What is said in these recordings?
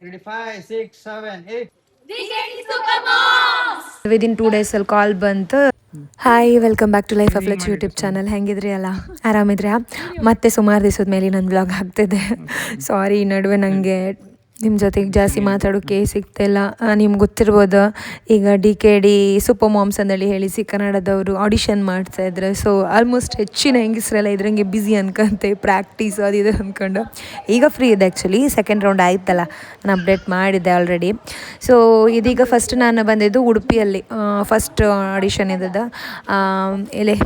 Ready, 5, 6, 7, 8. Within 2 days ಅಲ್ಲಿ call ಬಂತು. Hi, welcome back to life of Lach YouTube channel. ಹೆಂಗಿದ್ರಿ ಅಲ್ಲ, ಆರಾಮಿದ್ರಿ? ಮತ್ತೆ ಸುಮಾರು ದಿವಸದ ಮೇಲೆ ನನ್ನ ಬ್ಲಾಗ್ ಆಗ್ತಿದೆ. ಸಾರಿ, ಈ ನಡುವೆ ನನಗೆ ನಿಮ್ಮ ಜೊತೆಗೆ ಜಾಸ್ತಿ ಮಾತಾಡೋಕ್ಕೆ ಸಿಗ್ತಾಯಿಲ್ಲ. ನಿಮ್ಗೆ ಗೊತ್ತಿರ್ಬೋದು, ಈಗ DKD ಸೂಪರ್ ಮಾಮ್ಸ್ ಅಂದೇಳಿ ಹೇಳಿ ಕನ್ನಡದವರು ಆಡಿಷನ್ ಮಾಡ್ತಾಯಿದ್ರು. ಸೊ ಆಲ್ಮೋಸ್ಟ್ ಹೆಚ್ಚಿನ ಹೆಂಗಸರೆಲ್ಲ ಇದ್ರಂಗೆ ಬ್ಯುಸಿ ಅನ್ಕೊಂತೆ, ಪ್ರಾಕ್ಟೀಸ್ ಅದು ಇದು ಅಂದ್ಕೊಂಡು. ಈಗ ಫ್ರೀ ಇದೆ ಆ್ಯಕ್ಚುಲಿ, ಸೆಕೆಂಡ್ ರೌಂಡ್ ಆಯ್ತಲ್ಲ, ನಾನು ಅಪ್ಡೇಟ್ ಮಾಡಿದ್ದೆ ಆಲ್ರೆಡಿ. ಸೊ ಇದೀಗ ಫಸ್ಟ್ ನಾನು ಬಂದಿದ್ದು ಉಡುಪಿಯಲ್ಲಿ, ಫಸ್ಟ್ ಆಡಿಷನ್ ಇದ್ದದ್ದು. ಇಲ್ಲಿ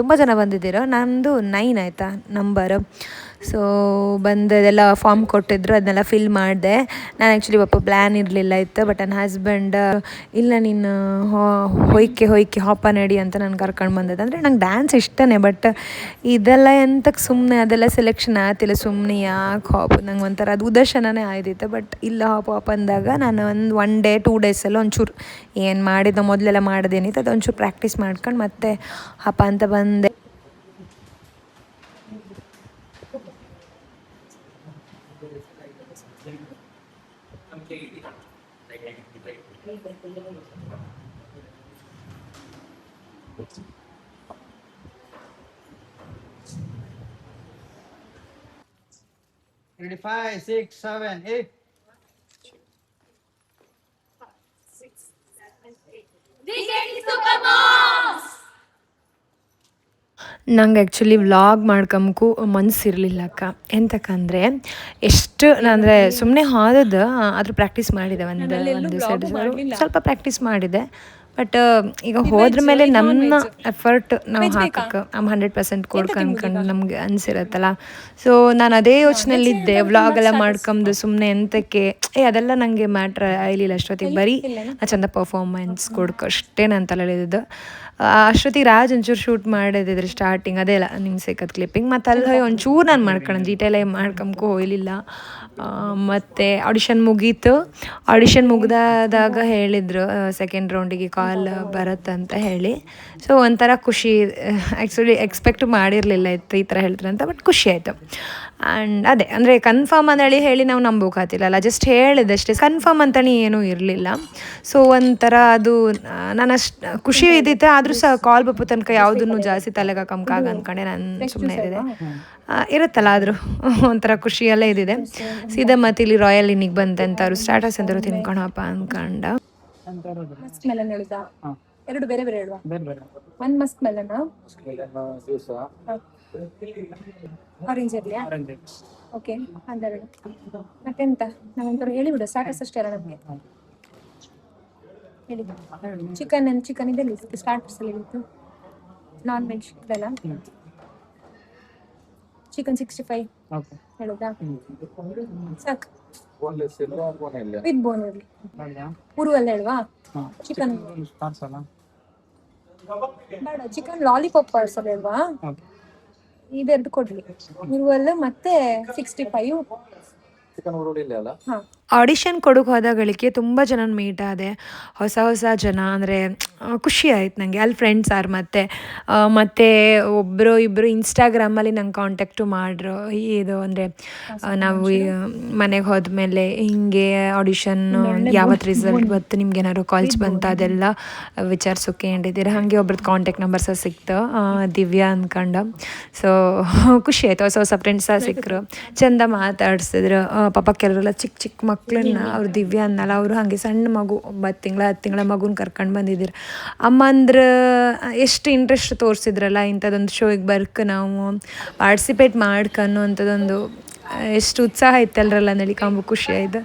ತುಂಬ ಜನ ಬಂದಿದ್ದೀರೋ, ನಂದು 9 ಆಯಿತಾ ನಂಬರ್. ಸೊ ಬಂದದೆಲ್ಲ ಫಾರ್ಮ್ ಕೊಟ್ಟಿದ್ರು, ಅದನ್ನೆಲ್ಲ ಫಿಲ್ ಮಾಡಿದೆ. ನಾನು ಆ್ಯಕ್ಚುಲಿ ಪ್ಲ್ಯಾನ್ ಇರಲಿಲ್ಲ ಇತ್ತು, ಬಟ್ ನನ್ನ ಹಸ್ಬೆಂಡ್ ಇಲ್ಲ ನೀನು ಹೊಯ್ಕೆ ಹಾಪ ನಡಿ ಅಂತ ನಾನು ಕರ್ಕೊಂಡು ಬಂದದ್ದು. ಅಂದರೆ ನಂಗೆ ಡ್ಯಾನ್ಸ್ ಇಷ್ಟನೇ, ಬಟ್ ಇದೆಲ್ಲ ಎಂತಕ್ಕೆ ಸುಮ್ಮನೆ ಅದೆಲ್ಲ ಸೆಲೆಕ್ಷನ್ ಆಗ್ತಿಲ್ಲ, ಸುಮ್ಮನೆ ಯಾಕೆ ಹಾಪ್, ನಂಗೆ ಒಂಥರ ಅದು ಉದರ್ಶನನೇ ಆಯ್ದಿತ್ತು. ಬಟ್ ಇಲ್ಲ ಹಾಪ್ ಅಂದಾಗ ನಾನು ಒನ್ ಡೇ 2 days ಒಂಚೂರು ಏನು ಮಾಡಿದ್ದು ಮೊದಲೆಲ್ಲ ಮಾಡೋದೇನಿತ್ತು ಅದು ಒಂಚೂರು ಪ್ರಾಕ್ಟೀಸ್ ಮಾಡ್ಕೊಂಡು ಮತ್ತೆ ಹಪ ಅಂತ ಬಂದೆ. Ready, 5, 6, 7, 8. ನಂಗೆ ಆ್ಯಕ್ಚುಲಿ ವ್ಲಾಗ್ ಮಾಡ್ಕೊಂಬಕು ಮನಸ್ಸಿರಲಿಲ್ಲ ಅಕ್ಕ. ಎಂತಕ್ಕಂದರೆ ಎಷ್ಟು ಅಂದರೆ ಸುಮ್ಮನೆ ಹೋದದ್ದು, ಆದರೂ ಪ್ರಾಕ್ಟೀಸ್ ಮಾಡಿದೆ, ಒಂದು ಸೈಡ್ ಸ್ವಲ್ಪ ಪ್ರಾಕ್ಟೀಸ್ ಮಾಡಿದೆ. ಬಟ್ ಈಗ ಹೋದ್ರ ಮೇಲೆ ನಮ್ಮ ಎಫರ್ಟ್ ನಾವು ಹಾಕಕ್ಕೆ 100% ಕೊಡ್ಕೊಂಡು ನಮಗೆ ಅನಿಸಿರತ್ತಲ್ಲ. ಸೊ ನಾನು ಅದೇ ಯೋಚನೆಯಲ್ಲಿದ್ದೆ, ವ್ಲಾಗೆಲ್ಲ ಮಾಡ್ಕೊಂಡು ಸುಮ್ಮನೆ ಎಂತಕ್ಕೆ ಅದೆಲ್ಲ ನನಗೆ ಮ್ಯಾಟ್ರ್ ಆಗಲಿಲ್ಲ ಅಷ್ಟೊತ್ತಿಗೆ. ಬರೀ ಚಂದ ಪರ್ಫಾರ್ಮೆನ್ಸ್ ಕೊಡ್ಕೊ ಅಷ್ಟೇ ನಾನು ತಲೆಯಲ್ಲಿದ್ದು. ಅಷ್ಟೊತ್ತಿಗೆ ರಾಜ್ ಒಂಚೂರು ಶೂಟ್ ಮಾಡಿದ್ರೆ ಸ್ಟಾರ್ಟಿಂಗ್, ಅದೇ ಅಲ್ಲ ನಿಮ್ಗೆ ಸಿಕ್ಕದ ಕ್ಲಿಪ್ಪಿಂಗ್. ಮತ್ತು ಅಲ್ಲಿ ಒಂಚೂರು ನಾನು ಮಾಡ್ಕೊಳ್ಳೋಣ ಡೀಟೇಲಾಗಿ ಮಾಡ್ಕೊಂಬಕೋ ಹೋಗಲಿಲ್ಲ. ಮತ್ತು ಆಡಿಷನ್ ಮುಗೀತು. ಆಡಿಷನ್ ಮುಗ್ದಾದಾಗ ಹೇಳಿದರು ಸೆಕೆಂಡ್ ರೌಂಡಿಗೆ ಕಾಲ್ ಬರುತ್ತಂತ ಹೇಳಿ. ಸೊ ಒಂಥರ ಖುಷಿ, ಆ್ಯಕ್ಚುಲಿ ಎಕ್ಸ್ಪೆಕ್ಟ್ ಮಾಡಿರಲಿಲ್ಲ ಇತ್ತು ಈ ಥರ ಹೇಳ್ತಾರೆ ಅಂತ, ಬಟ್ ಖುಷಿ ಆಯಿತು. ಆ್ಯಂಡ್ ಅದೇ ಅಂದರೆ ಕನ್ಫರ್ಮ್ ಅಂದೇಳಿ ಹೇಳಿ ನಾವು ನಂಬೋಕಾತಿಲ್ಲಲ್ಲ, ಜಸ್ಟ್ ಹೇಳಿದೆ ಅಷ್ಟೇ, ಕನ್ಫರ್ಮ್ ಅಂತಲೇ ಏನೂ ಇರಲಿಲ್ಲ. ಸೊ ಒಂಥರ ಅದು ನಾನು ಅಷ್ಟು ಖುಷಿ ಇದ್ದಿತ್ತು. ಆದರೂ ಸಹ ಕಾಲ್ ಬಪ್ಪು ತನಕ ಯಾವುದನ್ನು ಜಾಸ್ತಿ ತಲೆಗೆ ಹಾಕಂಕಾಗ ಅಂದ್ಕೊಂಡೆ ನಾನು ಸುಮ್ಮನೆ ಇದ್ದಿದೆ. ಇರುತ್ತಲ್ಲ, ಆದರೂ ಒಂಥರ ಖುಷಿಯಲ್ಲೇ ಇದ್ದಿದೆ. ಸೀದಾ ಮತ್ತೆ ಇಲ್ಲಿ ರಾಯಲ್ ಇನ್ನಿಗೆ ಬಂದಂತ ಅವರು ಸ್ಟಾರ್ಟರ್ಸ್ ಎಂದರು ತಿನ್ಕೊಳಪ್ಪ ಅಂದ್ಕೊಂಡ. ಮಸ್ಕ್ ಮೆಲನ್ ಹೇಳುದಾ? ಎರಡು ಬೇರೆ ಬೇರೆ ಹೇಳುವ. ಒಂದು ಮಸ್ಕ್ ಮೆಲನ್, ಆರೆಂಜ್ ಇರಲಿಯಾ? ಓಕೆ, ಅದೆರಡು. ಮತ್ತೆಂತ ನಾವಂತರ ಹೇಳಿಬಿಡು, ಸ್ಟಾರ್ಟರ್ಸ್ ಅಷ್ಟೇ ಅಲ್ಲ ನಮಗೆ ಹೇಳಿ. ಚಿಕನ್ ಇದೆಲ್ಲಿ ಸ್ಟಾರ್ಟರ್ಸ್ ಅಲ್ಲಿ ಇತ್ತು, ನಾನ್ ವೆಜ್ ಇದೆಲ್ಲ. ಚಿಕನ್ 65 ಹೇಳುದಾ? ಸಾಕು, ವಿತ್ ಬೋನ್ ಇರಲಿ. ಉರುವಲ್ಲ ಹೇಳುವಾ? ಚಿಕನ್ ಬೇಡ, ಚಿಕನ್ ಲಾಲಿಪಾಪ್ ಪಾರ್ಸಲ್ ಹೇಳುವಾ? ಇದೆರಡು ಕೊಡ್ಲಿ, ಉರುವಲ್ಲ ಮತ್ತೆ 65. ಹಾಂ. ಆಡಿಷನ್ ಕೊಡೋಕೆ ಹೋದಾಗಳಿಗೆ ತುಂಬ ಜನ ಮೀಟ್ ಆದೆ, ಹೊಸ ಜನ. ಅಂದರೆ ಖುಷಿ ಆಯ್ತು ನನಗೆ. ಅಲ್ಲಿ ಫ್ರೆಂಡ್ಸ್ ಆರ್ ಮತ್ತು ಒಬ್ಬರು ಇಬ್ಬರು ಇನ್ಸ್ಟಾಗ್ರಾಮಲ್ಲಿ ನಂಗೆ ಕಾಂಟ್ಯಾಕ್ಟು ಮಾಡ್ರು. ಇದು ಅಂದರೆ ನಾವು ಮನೆಗೆ ಹೋದ್ಮೇಲೆ ಹಿಂಗೆ ಆಡಿಷನ್ ಯಾವತ್ತು ರಿಸಲ್ಟ್ ಬಂತು, ನಿಮ್ಗೆ ಏನಾದ್ರು ಕಾಲ್ಸ್ ಬಂತು ಅದೆಲ್ಲ ವಿಚಾರಿಸೋಕೆ ಹೇಳಿದ್ದೀರ. ಹಾಗೆ ಒಬ್ರದ್ದು ಕಾಂಟ್ಯಾಕ್ಟ್ ನಂಬರ್ ಸಹ ಸಿಕ್ತು, ದಿವ್ಯಾ ಅಂದ್ಕೊಂಡು. ಸೊ ಖುಷಿ ಆಯಿತು, ಹೊಸ ಫ್ರೆಂಡ್ಸ್ ಸಹ ಸಿಕ್ಕರು, ಚೆಂದ ಮಾತಾಡ್ಸಿದ್ರು. ಪಾಪ ಕೆಲವರೆಲ್ಲ ಚಿಕ್ಕ ಮಕ್ಕಳನ್ನ, ಅವ್ರು ದಿವ್ಯಾ ಅನ್ನಲ್ಲ, ಅವರು ಹಾಗೆ ಸಣ್ಣ ಮಗು 9 ತಿಂಗಳ 10 ತಿಂಗಳ ಮಗುನ ಕರ್ಕೊಂಡು ಬಂದಿದ್ದೀರ. ಅಮ್ಮ ಅಂದ್ರೆ ಎಷ್ಟು ಇಂಟ್ರೆಸ್ಟ್ ತೋರಿಸಿದ್ರಲ್ಲ ಇಂಥದ್ದೊಂದು ಶೋಗೆ ಬರ್ಕ ನಾವು ಪಾರ್ಟಿಸಿಪೇಟ್ ಮಾಡ್ಕನ್ನೋ ಅಂಥದ್ದೊಂದು ಎಷ್ಟು ಉತ್ಸಾಹ ಇತ್ತಲ್ರಲ್ಲ ಅಂದೇಳಿ ಕಾಂಬು ಖುಷಿ ಆಯಿತು.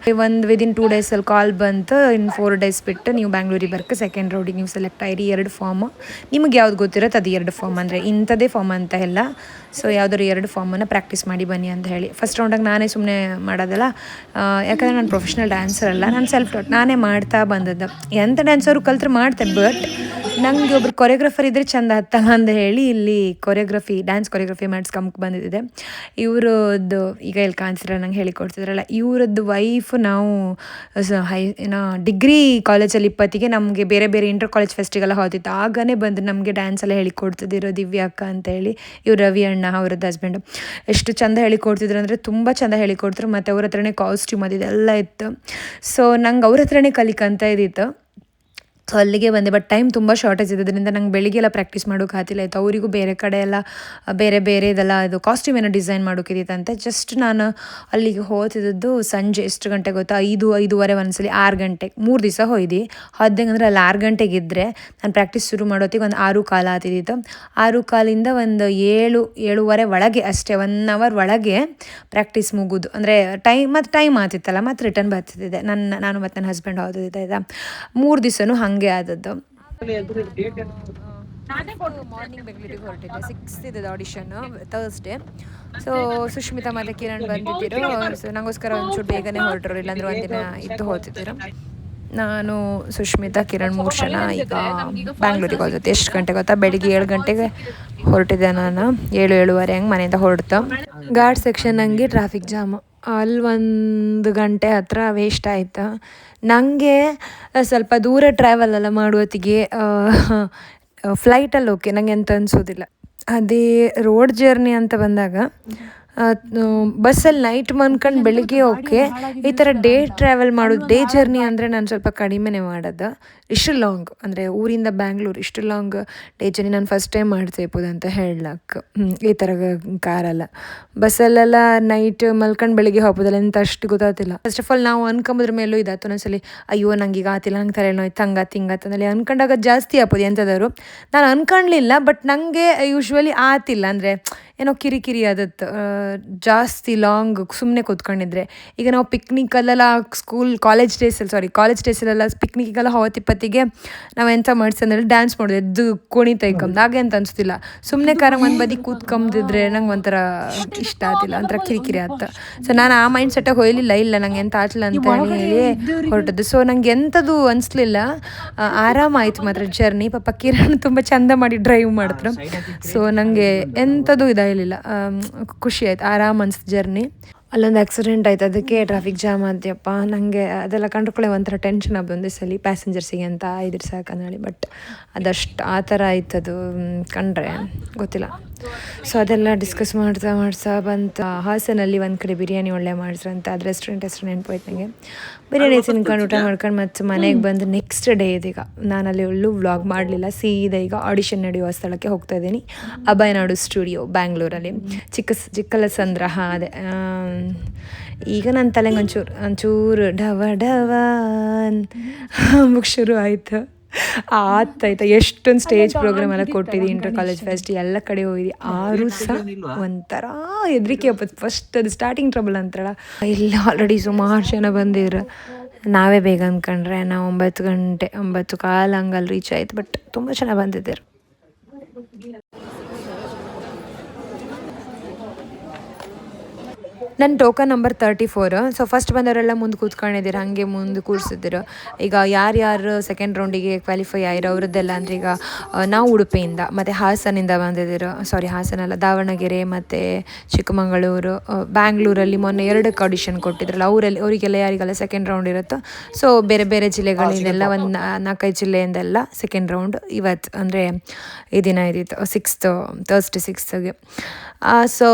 ವಿದಿನ್ 2 days ಅಲ್ಲಿ ಕಾಲ್ ಬಂತು, ಇನ್ನು 4 days ಬಿಟ್ಟು ನೀವು ಬ್ಯಾಂಗ್ಳೂರಿಗೆ ಬರ್ಕ ಸೆಕೆಂಡ್ ರೌಂಡಿಗೆ ನೀವು ಸೆಲೆಕ್ಟ್ ಆಯಿರಿ. 2 ಫಾರ್ಮು ನಿಮಗೆ ಯಾವ್ದು ಗೊತ್ತಿರುತ್ತೆ ಅದು 2 ಫಾರ್ಮ್, ಅಂದರೆ ಇಂಥದ್ದೇ ಫಾರ್ಮ್ ಅಂತ ಎಲ್ಲ. ಸೊ ಯಾವುದಾದ್ರು 2 ಫಾರ್ಮನ್ನು ಪ್ರಾಕ್ಟೀಸ್ ಮಾಡಿ ಬನ್ನಿ ಅಂತ ಹೇಳಿ. ಫಸ್ಟ್ ರೌಂಡಾಗಿ ನಾನೇ ಸುಮ್ಮನೆ ಮಾಡೋದಲ್ಲ, ಯಾಕಂದರೆ ನಾನು ಪ್ರೊಫೆಷ್ನಲ್ ಡ್ಯಾನ್ಸರ್ ಅಲ್ಲ, ನಾನು ಸೆಲ್ಫ್ ಟಾಟ್ ನಾನೇ ಮಾಡ್ತಾ ಬಂದದ್ದು. ಎಂಥ ಡ್ಯಾನ್ಸರು ಕಲ್ತ್ರೆ ಮಾಡ್ತೇನೆ, ಬಟ್ ನನಗೆ ಒಬ್ರು ಕೊರಿಯೋಗ್ರಾಫರ್ ಇದ್ದರೆ ಚಂದ ಹತ್ತಲ್ಲ ಅಂತ ಹೇಳಿ ಇಲ್ಲಿ ಡ್ಯಾನ್ಸ್ ಕೊರಿಯೋಗ್ರಫಿ ಮಾಡಿಸ್ಕೊಂಬಕ್ಕೆ ಬಂದಿದ್ದೆ. ಇವ್ರದ್ದು ಈಗ ಇಲ್ಲಿ ಕಾಣಿಸಿದ್ರೆ ನಂಗೆ ಹೇಳಿಕೊಡ್ತಿದ್ರಲ್ಲ, ಇವ್ರದ್ದು ವೈಫ್ ನಾವು ಡಿಗ್ರಿ ಕಾಲೇಜಲ್ಲಿ 20ಗೆ ನಮಗೆ ಬೇರೆ ಬೇರೆ ಇಂಟರ್ ಕಾಲೇಜ್ ಫೆಸ್ಟಿಗೆಲ್ಲ ಹೋದಿತ್ತು. ಆಗನೇ ಬಂದು ನಮಗೆ ಡ್ಯಾನ್ಸ್ ಎಲ್ಲ ಹೇಳಿಕೊಡ್ತಿದ್ದಿರೋ ದಿವ್ಯಾ ಅಕ್ಕ ಅಂತೇಳಿ. ಇವ್ರು ರವಿ ಅಣ್ಣ ಅವ್ರದ್ದು ಹಸ್ಬೆಂಡು. ಎಷ್ಟು ಚಂದ ಹೇಳಿಕೊಡ್ತಿದ್ರು ಅಂದರೆ ತುಂಬ ಚಂದ ಹೇಳಿಕೊಡ್ತಾರೆ. ಮತ್ತು ಅವ್ರ ಹತ್ರನೇ ಕಾಸ್ಟ್ಯೂಮ್ ಅದೆಲ್ಲ ಇತ್ತು. ಸೊ ನಂಗೆ ಅವ್ರ ಹತ್ರನೇ ಕಲಿಕಂತ ಇದ್ದಿತ್ತು. ಸೊ ಅಲ್ಲಿಗೆ ಬಂದೆ. ಬಟ್ ಟೈಮ್ ತುಂಬ ಶಾರ್ಟೇಜ್ ಇರೋದ್ರಿಂದ ನಂಗೆ ಬೆಳಿಗ್ಗೆಲ್ಲ ಪ್ರಾಕ್ಟೀಸ್ ಮಾಡೋಕೆ ಆಗ್ತಿಲ್ಲ ಇತ್ತು. ಅವರಿಗೂ ಬೇರೆ ಕಡೆ ಎಲ್ಲ ಬೇರೆ ಇದೆಲ್ಲ ಇದು ಕಾಸ್ಟ್ಯೂಮ್ ಏನೋ ಡಿಸೈನ್ ಮಾಡೋಕ್ಕಿದ್ದಿತ್ತಂತೆ. ಜಸ್ಟ್ ನಾನು ಅಲ್ಲಿಗೆ ಹೋಗ್ತಿದ್ದದ್ದು ಸಂಜೆ ಎಷ್ಟು ಗಂಟೆಗೆ ಗೊತ್ತಾ, 5:30 ಒಂದ್ಸಲಿ 6 ಗಂಟೆಗೆ 3 ದಿವಸ ಹೋಯ್ದು. ಹೋದಂಗೆ ಅಲ್ಲಿ 6 ಗಂಟೆಗಿದ್ದರೆ ನಾನು ಪ್ರಾಕ್ಟೀಸ್ ಶುರು ಮಾಡೋತ್ತಿಗೆ ಒಂದು 6 ಕಾಲ ಆಗ್ತಿದ್ದಿತ್ತು. 6 ಕಾಲಿಂದ ಒಂದು 7:30 ಒಳಗೆ ಅಷ್ಟೇ, 1 ಅವರ್ ಒಳಗೆ ಪ್ರಾಕ್ಟೀಸ್ ಮುಗೋದು. ಅಂದರೆ ಟೈಮ್ ಆಗ್ತಿತ್ತಲ್ಲ, ಮತ್ತು ರಿಟರ್ನ್ ಬರ್ತಿದ್ದೆ ನಾನು ಮತ್ತು ನನ್ನ ಹಸ್ಬೆಂಡ್ ಹೋಗ್ತಿದ್ದೆ. ಆಯಿತಾ, 3 ದಿವಸನೂ ಹಾಗೆ ಆದದ್ದು. ಮಾರ್ನಿಂಗ್ ಬೆಂಗಳೂರಿಗೆ ಹೊರಟಿದ್ದೆ. 6 ಇದ್ದದ್ದು ಆಡಿಷನ್, ಥರ್ಸ್ಡೇ. ಸೊ ಸುಷ್ಮಿತಾ ಮತ್ತು ಕಿರಣ್ ಬಂದಿದ್ದರು. ಸೊ ನನಗೋಸ್ಕರ ಒಂಚೂರು ಬೇಗನೆ ಹೊರಟರು, ಇಲ್ಲಾಂದ್ರೆ ಒಂದಿನ ಇದ್ದು ಹೋಗ್ತಿದ್ದರು. ನಾನು ಸುಷ್ಮಿತಾ ಕಿರಣ್ 3 ಜನ ಈಗ ಬ್ಯಾಂಗ್ಳೂರಿಗೆ ಹೋಗುತ್ತೆ. ಎಷ್ಟು ಗಂಟೆಗೆ ಗೊತ್ತಾ, ಬೆಳಿಗ್ಗೆ 7 ಗಂಟೆಗೆ ಹೊರಟಿದ್ದೆ ನಾನು. 7:30 ಹಂಗೆ ಮನೆಯಿಂದ ಹೊರಡ್ತು. ಘಾಟ್ ಸೆಕ್ಷನ್ ಹಂಗೆ ಟ್ರಾಫಿಕ್ ಜಾಮು, ಅಲ್ಲಿ 1 ಗಂಟೆ ಹತ್ರ ವೇಸ್ಟ್ ಆಯಿತು. ನನಗೆ ಸ್ವಲ್ಪ ದೂರ ಟ್ರಾವೆಲ್ ಎಲ್ಲ ಮಾಡುವತ್ತಿಗೆ ಫ್ಲೈಟಲ್ಲಿ ಓಕೆ, ನನಗೆ ಎಂತ ಅನಿಸೋದಿಲ್ಲ. ಅದೇ ರೋಡ್ ಜರ್ನಿ ಅಂತ ಬಂದಾಗ ಬಸ್ಸಲ್ಲಿ ನೈಟ್ ಮನ್ಕೊಂಡು ಬೆಳಿಗ್ಗೆ ಓಕೆ. ಈ ಥರ ಡೇ ಟ್ರಾವೆಲ್ ಮಾಡೋದು, ಡೇ ಜರ್ನಿ ಅಂದರೆ ನಾನು ಸ್ವಲ್ಪ ಕಡಿಮೆನೇ ಮಾಡೋದು. ಇಷ್ಟು ಲಾಂಗ್ ಅಂದರೆ ಊರಿಂದ ಬ್ಯಾಂಗ್ಳೂರು ಇಷ್ಟು ಲಾಂಗ್ ಡೇ ಜರ್ನಿ ನಾನು ಫಸ್ಟ್ ಟೈಮ್ ಮಾಡ್ತಿರ್ಬೋದು ಅಂತ ಹೇಳಕ್ಕೆ. ಈ ಥರ ಕಾರಲ್ಲ, ಬಸ್ಸಲ್ಲೆಲ್ಲ ನೈಟ್ ಮಲ್ಕೊಂಡು ಬೆಳಿಗ್ಗೆ ಹೋಗ್ಬೋದಲ್ಲ, ಎಂತ ಅಷ್ಟು ಗೊತ್ತಾಗ್ತಿಲ್ಲ. ಫಸ್ಟ್ ಆಫ್ ಆಲ್ ನಾವು ಅನ್ಕೊಂಬುದ್ರ ಮೇಲೂ ಇದಾಯ್ತು ಒಂದೊಂದ್ಸಲಿ, ಅಯ್ಯೋ ನಂಗೆ ಈಗ ಆತಿಲ್ಲ, ನಂಗೆ ತಲೆನೋಯ್ತು, ಹಂಗತ್ತಂದಲ್ಲಿ ಅನ್ಕೊಂಡಾಗ ಜಾಸ್ತಿ ಆಗ್ಬೋದು ಎಂಥದಾದ್ರು. ನಾನು ಅನ್ಕೊಳ್ಳಲಿಲ್ಲ, ಬಟ್ ನನಗೆ ಯೂಶ್ವಲಿ ಆತಿಲ್ಲ. ಅಂದರೆ ಏನೋ ಕಿರಿಕಿರಿ ಆದತ್ತು ಜಾಸ್ತಿ ಲಾಂಗ್ ಸುಮ್ಮನೆ ಕೂತ್ಕೊಂಡಿದ್ರೆ. ಈಗ ನಾವು ಪಿಕ್ನಿಕಲ್ಲೆಲ್ಲ ಕಾಲೇಜ್ ಡೇಸಲ್ಲೆಲ್ಲ ಪಿಕ್ನಿಕ್ಗೆಲ್ಲ ಹೋಗತ್ತಿಪ್ಪತ್ತಿಗೆ ನಾವು ಎಂಥ ಮಾಡ್ಸಂದ್ರೆ ಡ್ಯಾನ್ಸ್ ಮಾಡೋದು, ಎದ್ದು ಕುಣಿತ ಇಕ್ಕಂದು ಹಾಗೆ ಅಂತ ಅನಿಸ್ತಿಲ್ಲ. ಸುಮ್ಮನೆ ಒಂದು ಬದಿ ಕೂತ್ಕೊಂಬಿದ್ರೆ ನಂಗೆ ಒಂಥರ ಇಷ್ಟ ಆಗ್ತಿಲ್ಲ, ಒಂಥರ ಕಿರಿಕಿರಿ ಆತ. ಸೊ ನಾನು ಆ ಮೈಂಡ್ ಸೆಟ್ಟಾಗಿ ಹೋಯ್ಲಿಲ್ಲ ನಂಗೆ ಎಂತ ಆಗ್ಲಿಲ್ಲ ಅಂತ ಹೇಳಿ ಹೊರಟದ್ದು. ಸೊ ನಂಗೆ ಎಂಥದ್ದು ಅನಿಸ್ಲಿಲ್ಲ, ಆರಾಮಾಯಿತು ಮಾತ್ರ ಜರ್ನಿ. ಪಾಪ ಕಿರಣ್ ತುಂಬ ಚಂದ ಮಾಡಿ ಡ್ರೈವ್ ಮಾಡಿದ್ರು. ಸೊ ನನಗೆ ಎಂಥದ್ದು ಇದಾಗಲಿಲ್ಲ, ಖುಷಿ ಆಯ್ತು, ಆರಾಮ್ ಅನ್ಸ್ತು ಜರ್ನಿ. ಅಲ್ಲೊಂದು ಆಕ್ಸಿಡೆಂಟ್ ಆಯ್ತು, ಅದಕ್ಕೆ ಟ್ರಾಫಿಕ್ ಜಾಮ್ ಆದ್ಯಪ್ಪ. ನನಗೆ ಅದೆಲ್ಲ ಕಂಡ್ಕೊಳ್ಳೆ ಒಂಥರ ಟೆನ್ಷನ್ ಬಂದು ಸಲ ಪ್ಯಾಸೆಂಜರ್ಸಿಗೆ ಅಂತ ಇದ್ರ ಸಾಕಂದೇಳಿ. ಬಟ್ ಅದಷ್ಟು ಆ ಥರ ಆಯ್ತದು ಕಂಡ್ರೆ ಗೊತ್ತಿಲ್ಲ. ಸೊ ಅದೆಲ್ಲ ಡಿಸ್ಕಸ್ ಮಾಡ್ತಾ ಬಂತು. ಹಾಸನಲ್ಲಿ ಒಂದು ಕಡೆ ಬಿರಿಯಾನಿ ಒಳ್ಳೆ ಮಾಡಿಸ್ರಂತ, ಅದು ರೆಸ್ಟೋರೆಂಟ್ ಹೆಸರು ನೆನಪೋಯ್ತು ನನಗೆ. ಬಿರಿಯಾನಿ ತಿನ್ಕೊಂಡು ಊಟ ಮಾಡ್ಕೊಂಡು ಮತ್ತು ಮನೆಗೆ ಬಂದು ನೆಕ್ಸ್ಟ್ ಡೇ ಇದೀಗ ನಾನು ಅಲ್ಲಿ ಎಲ್ಲೂ ವ್ಲಾಗ್ ಮಾಡಲಿಲ್ಲ. ಸೀದಾ ಈಗ ಆಡಿಷನ್ ನಡೆಯುವ ಸ್ಥಳಕ್ಕೆ ಹೋಗ್ತಾ ಇದ್ದೀನಿ, ಅಭಯನಾಡು ಸ್ಟುಡಿಯೋ ಬ್ಯಾಂಗ್ಳೂರಲ್ಲಿ, ಚಿಕ್ಕಲಸಂದ್ರ. ಅದೇ ಈಗ ನನ್ನ ತಲೆಗೆ ಒಂಚೂರು ಡವ ಅಂಬಕ್ಕೆ ಶುರು ಆಯಿತು. ಆಯ್ತಾಯ್ತಾ, ಎಷ್ಟೊಂದು ಸ್ಟೇಜ್ ಪ್ರೋಗ್ರಾಮ್ ಎಲ್ಲ ಕೊಟ್ಟಿದ್ದೆ, ಇಂಟರ್ ಕಾಲೇಜ್ ಫೆಸ್ಟ್ ಎಲ್ಲ ಕಡೆ ಹೋಗಿದ್ದೆ. ಆರು ಸಹ ಒಂಥರ ಹೆದರಿಕೆ ಆಗ್ಬೋದು. ಫಸ್ಟ್ ಅದು ಸ್ಟಾರ್ಟಿಂಗ್ ಟ್ರಬಲ್ ಅಂತಾರಲ್ಲ, ಇಲ್ಲಿ ಆಲ್ರೆಡಿ ಸುಮಾರು ಜನ ಬಂದಿದ್ರು. ನಾವೇ ಬೇಗ ಅಂದ್ಕೊಂಡ್ರೆ ನಾವು 9 ಕಾಲು ಹಂಗಲ್ಲಿ ರೀಚ್ ಆಯ್ತು. ಬಟ್ ತುಂಬ ಜನ ಬಂದಿದ್ದರು. ನನ್ನ ಟೋಕನ್ ನಂಬರ್ 34. ಸೊ ಫಸ್ಟ್ ಬಂದವರೆಲ್ಲ ಮುಂದೆ ಕೂತ್ಕೊಂಡಿದ್ದೀರ, ಹಾಗೆ ಮುಂದೆ ಕೂರಿಸಿದ್ರು. ಈಗ ಯಾರ್ಯಾರು ಸೆಕೆಂಡ್ ರೌಂಡಿಗೆ ಕ್ವಾಲಿಫೈ ಆಯಿರೋ ಅವರದ್ದೆಲ್ಲ ಅಂದರೆ ಈಗ ನಾವು ಉಡುಪಿಯಿಂದ ಮತ್ತು ಹಾಸನಿಂದ ಬಂದಿದ್ದರು. ಹಾಸನಲ್ಲ, ದಾವಣಗೆರೆ ಮತ್ತು ಚಿಕ್ಕಮಗಳೂರು, ಬ್ಯಾಂಗ್ಳೂರಲ್ಲಿ ಮೊನ್ನೆ 2 ಆಡಿಷನ್ ಕೊಟ್ಟಿದ್ರಲ್ಲ, ಅವರಿಗೆಲ್ಲ ಯಾರಿಗೆಲ್ಲ ಸೆಕೆಂಡ್ ರೌಂಡ್ ಇರುತ್ತೋ. ಸೊ ಬೇರೆ ಬೇರೆ ಜಿಲ್ಲೆಗಳಿಂದೆಲ್ಲ ಒಂದು 4-5 ಜಿಲ್ಲೆಯಿಂದೆಲ್ಲ ಸೆಕೆಂಡ್ ರೌಂಡ್ ಇವತ್ತು ಅಂದರೆ ಈ ದಿನ ಇದ್ದಿತ್ತು, ಥರ್ಸ್ಡೇ 6ಗೆ. ಸೊ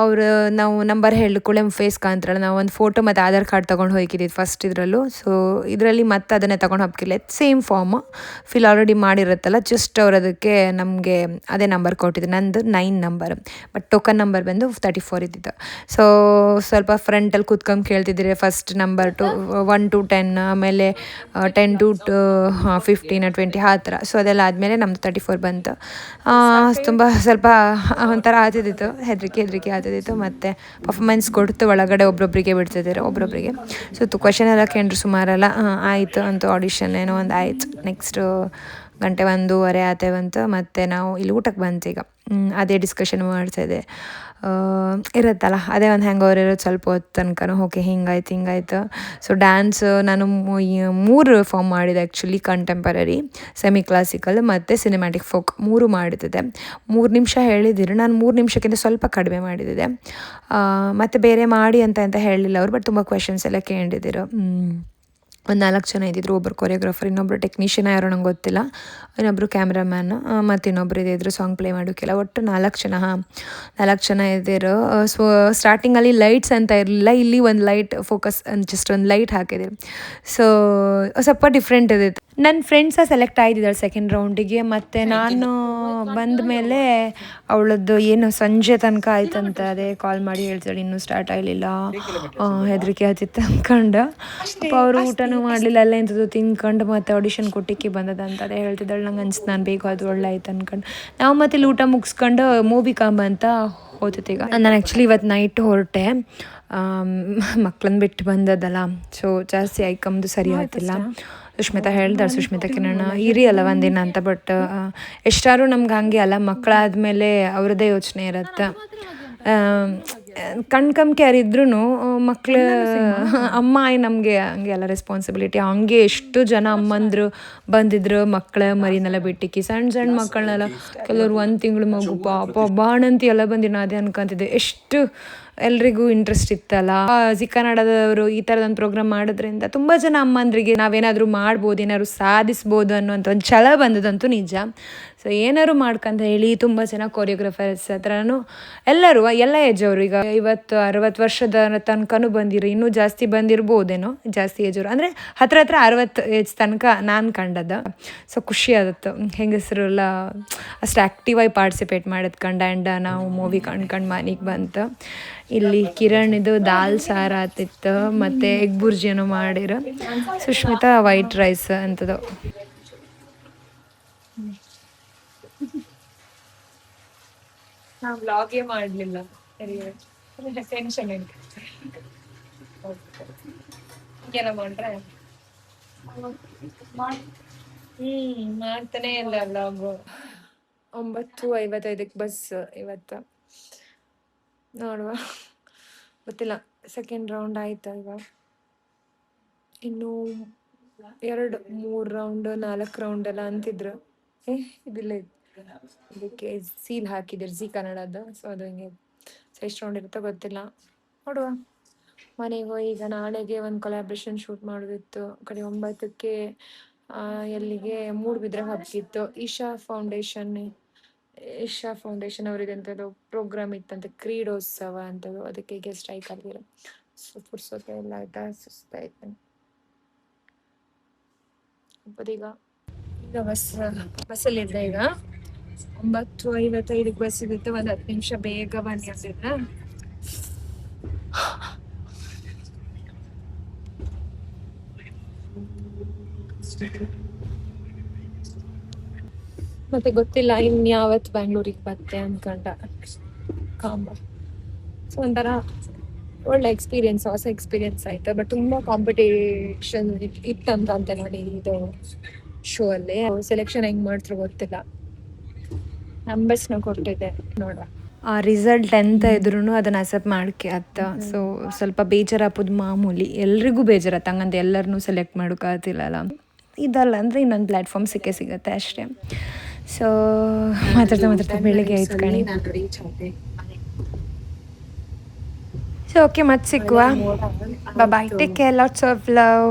ಅವರು ನಾವು ನಂಬರ್ ಹೇಳಿಕೊಳ್ಳೆ ಫೇಸ್ ಕಾಣ್ತಾರಲ್ಲ, ನಾವು ಒಂದು ಫೋಟೋ ಮತ್ತು ಆಧಾರ್ ಕಾರ್ಡ್ ತೊಗೊಂಡು ಹೋಗಿದ್ದಿದ್ದು ಫಸ್ಟ್ ಇದರಲ್ಲೂ. ಸೊ ಇದರಲ್ಲಿ ಮತ್ತೆ ಅದನ್ನೇ ತೊಗೊಂಡು ಹೋಗ್ತಿಲ್ಲ, ಸೇಮ್ ಫಾರ್ಮ್ ಫಿಲ್ ಆಲ್ರೆಡಿ ಮಾಡಿರುತ್ತಲ್ಲ, ಜಸ್ಟ್ ಅವ್ರು ಅದಕ್ಕೆ ನಮಗೆ ಅದೇ ನಂಬರ್ ಕೊಟ್ಟಿದ್ದು. ನಂದು 9 ನಂಬರ್, ಬಟ್ ಟೋಕನ್ ನಂಬರ್ ಬಂದು 34 ಇದ್ದಿದ್ದು. ಸೊ ಸ್ವಲ್ಪ ಫ್ರಂಟಲ್ಲಿ ಕೂತ್ಕೊಂಡು ಕೇಳ್ತಿದ್ದೀರಿ ಫಸ್ಟ್ ನಂಬರ್ 1 to 10, ಆಮೇಲೆ 10 to 15 20 ಆ ಥರ. ಸೊ ಅದೆಲ್ಲ ಆದಮೇಲೆ ನಮ್ಮದು 34 ಬಂತು. ತುಂಬ ಸ್ವಲ್ಪ ಒಂಥರ ಆಗ್ತಿದ್ದಿತ್ತು, ಹೆದರಿಕೆ ಆಗ್ತಿದ್ದಿತ್ತು. ಮತ್ತು ಪರ್ಫಾಮೆನ್ಸ್ ಕೊಡ್ತು, ಒಳಗಡೆ ಒಬ್ಬೊಬ್ಬರಿಗೆ ಬಿಡ್ತಿದ್ದಾರೆ ಒಬ್ಬೊಬ್ಬರಿಗೆ. ಸೊ ಕ್ವಶನ್ ಎಲ್ಲ ಕೇಂದ್ರ ಸುಮಾರೆಲ್ಲ ಆಯಿತು ಅಂತ ಆಡಿಷನ್ ಏನೋ ಒಂದು ಆಯಿತು. ನೆಕ್ಸ್ಟು 1:30 ಆತೇ ಬಂತು. ಮತ್ತು ನಾವು ಇಲ್ಲಿ ಊಟಕ್ಕೆ ಬಂತು. ಈಗ ಅದೇ ಡಿಸ್ಕಷನ್ ಮಾಡ್ತಾಯಿದ್ದೆ, ಇರುತ್ತಲ್ಲ ಅದೇ ಒಂದು ಹ್ಯಾಂಗ್ ಓವರ್ ಇರೋದು ಸ್ವಲ್ಪ ಹೊತ್ತು ತನಕ ಓಕೆ ಹಿಂಗಾಯ್ತು. ಸೊ ಡ್ಯಾನ್ಸ್ ನಾನು 3 ಫಾರ್ಮ್ ಮಾಡಿದೆ ಆ್ಯಕ್ಚುಲಿ, ಕಂಟೆಂಪರರಿ, ಸೆಮಿ ಕ್ಲಾಸಿಕಲ್ ಮತ್ತು ಸಿನಿಮ್ಯಾಟಿಕ್ ಫೋಕ್ 3 ಮಾಡಿದ್ದೆ. 3 ನಿಮಿಷ ಹೇಳಿದ್ದೀರಿ, ನಾನು 3 ನಿಮಿಷಕ್ಕಿಂತ ಸ್ವಲ್ಪ ಕಡಿಮೆ ಮಾಡಿದ್ದೆ. ಮತ್ತು ಬೇರೆ ಮಾಡಿ ಅಂತ ಹೇಳಲಿಲ್ಲ ಅವರು, ಬಟ್ ತುಂಬ ಕ್ವೆಶನ್ಸ್ ಎಲ್ಲ ಕೇಳಿದ್ದಿರು. ಒಂದು 4 ಜನ ಇದ್ದಿದ್ರು, ಒಬ್ಬರು ಕೊರಿಯೋಗ್ರಾಫರ್, ಇನ್ನೊಬ್ಬರು ಟೆಕ್ನಿಷಿಯನ್ ಯಾರೋ ನಂಗೆ ಗೊತ್ತಿಲ್ಲ, ಇನ್ನೊಬ್ಬರು ಕ್ಯಾಮ್ರಾಮ್ಯಾನ್, ಮತ್ತು ಇನ್ನೊಬ್ಬರು ಇದ್ದಿದ್ರು ಸಾಂಗ್ ಪ್ಲೇ ಮಾಡೋಕ್ಕೆಲ್ಲ. ಒಟ್ಟು 4 ಜನ ಇದ್ದಿರು. ಸೊ ಸ್ಟಾರ್ಟಿಂಗಲ್ಲಿ ಲೈಟ್ಸ್ ಅಂತ ಇರಲಿಲ್ಲ, ಇಲ್ಲಿ ಒಂದು ಲೈಟ್ ಫೋಕಸ್ ಜಸ್ಟ್ ಒಂದು ಲೈಟ್ ಹಾಕಿದ್ರು. ಸೊ ಸ್ವಲ್ಪ ಡಿಫ್ರೆಂಟ್ ಇದ್ದಿತ್ತು. ನನ್ನ ಫ್ರೆಂಡ್ಸ ಸೆಲೆಕ್ಟ್ ಆಗಿದ್ದಾಳೆ ಸೆಕೆಂಡ್ ರೌಂಡಿಗೆ, ಮತ್ತು ನಾನು ಬಂದ ಮೇಲೆ ಅವಳದ್ದು ಏನು ಸಂಜೆ ತನಕ ಆಯ್ತಂತ, ಅದೇ ಕಾಲ್ ಮಾಡಿ ಹೇಳ್ತಾಳೆ ಇನ್ನೂ ಸ್ಟಾರ್ಟ್ ಆಗಲಿಲ್ಲ, ಹೆದರಿಕೆ ಆಯ್ತಿತ್ತು ಅಂದ್ಕೊಂಡು. ಅವರು ಊಟನೂ ಮಾಡಲಿಲ್ಲ, ಎಲ್ಲ ಎಂಥದ್ದು ತಿನ್ಕೊಂಡು ಮತ್ತು ಆಡಿಷನ್ ಕೊಟ್ಟಿಕ್ಕೆ ಬಂದದಂತ ಅದೇ ಹೇಳ್ತಿದ್ದಾಳೆ. ನಂಗೆ ಅನ್ಸ್ತು ನಾನು ಬೇಗ ಅದು ಒಳ್ಳೆ ಆಯ್ತು ಅಂದ್ಕೊಂಡು. ನಾವು ಮತ್ತೆ ಇಲ್ಲಿ ಊಟ ಮುಗಿಸ್ಕೊಂಡು ಮೂವಿ ಕಾಂಬ ಅಂತ ಹೋಗ್ತಿತ್ತು. ಈಗ ನಾನು ಆ್ಯಕ್ಚುಲಿ ಇವತ್ತು ನೈಟ್ ಹೊರಟೆ, ಮಕ್ಕಳನ್ನ ಬಿಟ್ಟು ಬಂದದಲ್ಲ, ಸೊ ಜಾಸ್ತಿ ಐಕಮ್ದು ಸರಿ ಆಗ್ತಿಲ್ಲ. ಸುಷ್ಮಿತಾ ಹೇಳ್ದಾಳೆ, ಸುಷ್ಮಿತಾ ಕಿರಣ ಇರಿ ಅಲ್ಲ ಒಂದಿನ ಅಂತ. ಬಟ್ ಎಷ್ಟಾರು ನಮ್ಗೆ ಹಂಗೆ ಅಲ್ಲ, ಮಕ್ಕಳಾದ್ಮೇಲೆ ಅವ್ರದ್ದೇ ಯೋಚನೆ ಇರುತ್ತೆ. ಕಣ್ಕಂಬ್ಕೆ ಯಾರಿದ್ರೂ ಮಕ್ಳು ಅಮ್ಮ ನಮಗೆ ಹಂಗೆ ಎಲ್ಲ ರೆಸ್ಪಾನ್ಸಿಬಿಲಿಟಿ. ಹಂಗೆ ಎಷ್ಟು ಜನ ಅಮ್ಮಂದ್ರು ಬಂದಿದ್ರು ಮಕ್ಕಳ ಮರಿನೆಲ್ಲ ಬಿಟ್ಟಿಕ್ಕಿ, ಸಣ್ಣ ಮಕ್ಕಳನ್ನೆಲ್ಲ, ಕೆಲವರು 1 ತಿಂಗಳು ಮಗು ಪಾಪ ಬಾಣಂತಿ ಎಲ್ಲ ಬಂದಿನ ಅದೇ ಅನ್ಕೊಂತಿದ್ದೆ. ಎಷ್ಟು ಎಲ್ರಿಗೂ ಇಂಟ್ರೆಸ್ಟ್ ಇತ್ತಲ್ಲ. ಜಿ ಕನ್ನಡದವರು ಈ ಥರದೊಂದು ಪ್ರೋಗ್ರಾಮ್ ಮಾಡೋದ್ರಿಂದ ತುಂಬ ಜನ ಅಮ್ಮಂದ್ರಿಗೆ ನಾವೇನಾದರೂ ಮಾಡ್ಬೋದು, ಏನಾದ್ರು ಸಾಧಿಸ್ಬೋದು ಅನ್ನೋಂಥ ಒಂದು ಛಲ ಬಂದದಂತೂ ನಿಜ. ಸೊ ಏನಾದ್ರು ಮಾಡ್ಕೊಂತ ಹೇಳಿ ತುಂಬ ಜನ ಕೊರಿಯೋಗ್ರಾಫರ್ಸ್ ಹತ್ರನೂ ಎಲ್ಲರೂ, ಎಲ್ಲ ಏಜ್ ಅವರು, ಈಗ 50-60 ವರ್ಷದ ತನಕನೂ ಬಂದಿರೋ, ಇನ್ನೂ ಜಾಸ್ತಿ ಬಂದಿರ್ಬೋದೇನೋ, ಜಾಸ್ತಿ ಏಜ್ ಅವರು ಅಂದರೆ ಹತ್ರ 60 ಏಜ್ ತನಕ ನಾನು ಕಂಡದ್ದು. ಸೊ ಖುಷಿ ಆದತ್ತು ಹೆಂಗಸರೆಲ್ಲ ಅಷ್ಟು ಆ್ಯಕ್ಟಿವ್ ಆಗಿ ಪಾರ್ಟಿಸಿಪೇಟ್ ಮಾಡೋದು ಕಂಡು. ಆ್ಯಂಡ್ ನಾವು ಮೂವಿ ಕಂಡ್ಕೊಂಡು ಮನೆಗೆ ಬಂತು. ಇಲ್ಲಿ ಕಿರಣ್ ಇದು ದಾಲ್ ಸಾರು ಆತಿತ್ತು, ಮತ್ತು ಎಗ್ ಬುರ್ಜಿಯನ್ನು ಮಾಡಿರೋ. ಸುಷ್ಮಿತಾ ವೈಟ್ ರೈಸ್ ಅಂತದ್ದು. ನಾವು ವ್ಲಾಗೇ ಮಾಡಲಿಲ್ಲ, ಟೆನ್ಷನ್ ಏನ ಮಾಡ್ರೆ ಮಾಡ್ತಾನೆ ಇಲ್ಲ ವ್ಲಾಗು. 9:55 ಬಸ್ ಇವತ್ತು, ನೋಡುವ ಗೊತ್ತಿಲ್ಲ. ಸೆಕೆಂಡ್ ರೌಂಡ್ ಆಯ್ತು, ಇವಾಗ ಇನ್ನು 2-3 ರೌಂಡ್ 4 ರೌಂಡ್ ಎಲ್ಲ ಅಂತಿದ್ರು. ಇದಿಲ್ಲ, ಇದಕ್ಕೆ ಸೀಲ್ ಹಾಕಿದ್ರು ಜಿ ಕನ್ನಡದ್ದು. ಸೊ ಅದು ಹಿಂಗೆ ಎಷ್ಟು ರೌಂಡ್ ಇರುತ್ತೋ ಗೊತ್ತಿಲ್ಲ, ನೋಡುವ. ಮನೆಗೋ ಈಗ ನಾಳೆಗೆ ಒಂದು ಕೊಲಾಬ್ರೇಷನ್ ಶೂಟ್ ಮಾಡೋದಿತ್ತು. ಕಡೆ 9ಕ್ಕೆ ಎಲ್ಲಿಗೆ ಮೂಡುಬಿದ್ರೆ ಹಬ್ಬಿತ್ತು. ಈಶಾ ಫೌಂಡೇಶನ್ ಅವರಿಗಂಥದ್ದು ಪ್ರೋಗ್ರಾಮ್ ಇತ್ತಂತೆ, ಕ್ರೀಡೋತ್ಸವ ಅಂತದ್ದು. ಅದಕ್ಕೆ ಗೆಸ್ಟ್ ಆಗಿ ಕರೆದಿರೋ. ಸೊ ಪುರ್ಸೋತೆ ಎಲ್ಲ ಆಯ್ತಾ, ಸುಸ್ತಾಯ್ತು. ಈಗ ಬಸ್ಸಲ್ಲಿದ್ದೆ. ಈಗ 9:55 ಬಸ್ ಇರುತ್ತೆ, ಒಂದು 10 ನಿಮಿಷ ಬೇಗ ಬನ್ನಿ ಅಂತಿದ್ದ. ಮತ್ತೆ ಗೊತ್ತಿಲ್ಲ ಇನ್ಯಾವತ್ತು ಬ್ಯಾಂಗ್ಳೂರಿಗೆ ಬತ್ತೆ ಅನ್ಕೊಂಡ ಕಾಂಬ. ಸೊ ಒಂಥರ ಒಳ್ಳೆ ಎಕ್ಸ್ಪೀರಿಯನ್ಸ್, ಹೊಸ ಎಕ್ಸ್ಪೀರಿಯನ್ಸ್ ಆಯ್ತು. ಬಟ್ ತುಂಬಾ ಕಾಂಪಿಟೇಷನ್ ಇತ್ತಂತ ನೋಡಿ ಇದು ಶೋ ಅಲ್ಲಿ. ಸೆಲೆಕ್ಷನ್ ಹೆಂಗ್ ಮಾಡ್ತಾರೋ ಗೊತ್ತಿಲ್ಲ. ನಂಬರ್ಸ್ನ ಕೊಟ್ಟಿದ್ದೆ, ನೋಡುವ. ಆ ರಿಸಲ್ಟ್ ಎಂತ ಇದ್ರೂ ಅದನ್ನು ಅಕ್ಸೆಪ್ಟ್ ಮಾಡ್ಕೆ ಅತ್ತ. ಸೊ ಸ್ವಲ್ಪ ಬೇಜಾರಾಪುದು ಮಾಮೂಲಿ, ಎಲ್ರಿಗೂ ಬೇಜಾರತ್ತ. ಹಂಗಂತ ಎಲ್ಲರನ್ನೂ ಸೆಲೆಕ್ಟ್ ಮಾಡೋಕ್ಕಾಗ್ತಿಲ್ಲಲ್ಲ. ಇದಲ್ಲ ಅಂದರೆ ಇನ್ನೊಂದು ಪ್ಲ್ಯಾಟ್ಫಾರ್ಮ್ ಸಿಗುತ್ತೆ ಅಷ್ಟೇ. ಸೊ ಮಾತಾಡ್ತಾ ಬೆಳಿಗ್ಗೆ ಆಯ್ತು ಕಣಿ. ಸೊ ಓಕೆ, ಮತ್ತೆ ಸಿಕ್ಕುವ. Bye, take care, lots of love.